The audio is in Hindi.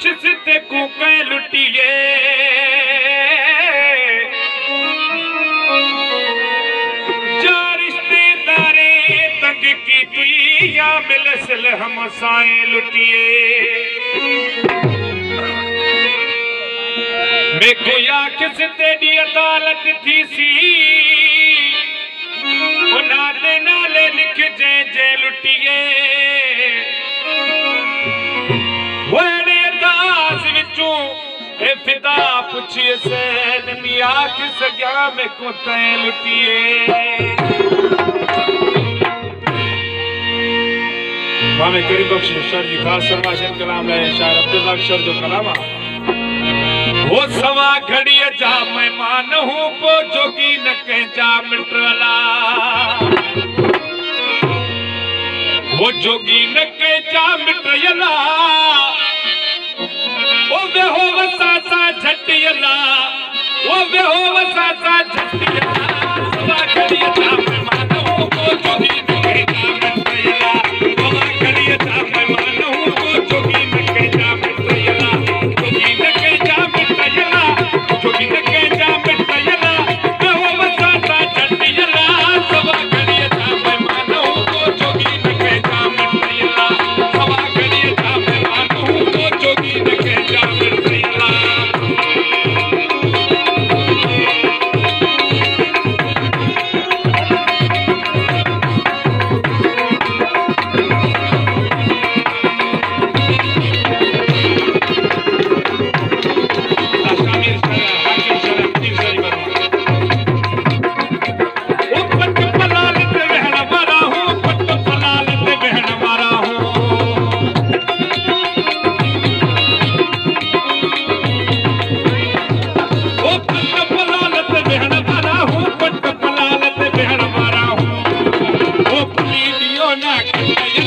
कुछ सिते कूके लुटिए जा रिश्तेदारे तंग की या मिलसल हम साए लुटिए मैं को या किस तेरी अदालत थी सी उना दे नाले लिख जे जे लुटिए वेड़े दास विचों ए फिदा पुछिए सैन मिया किस गया में को तय लुटिए मामे करीम बख्श शर जी खास फरमाशन कलाम है शायर अब्दुल बख्शर जो कलामा वो सवा घड़ी जा मेहमान हूँ पो जोगी न कह जा मिटला वो जोगी न कह जा मिटला वो बेहो वसा सा झटियला वो बेहो वसा सा झटियला सवा घड़ी जा मेहमान हूँ पो जोगी न कह जा मिटला सवा घड़ी जा मेहमान हूँ पो जोगी न कह जा मिटला जोगी न कह जा जोगी न कह जा मिटला बेहो वसा सा झटियला सवा घड़ी जा मेहमान हूँ पो जोगी न कह जा मिटला सवा घड़ी जा मेहमान हूँ पो जोगी न कह जा मिटला ना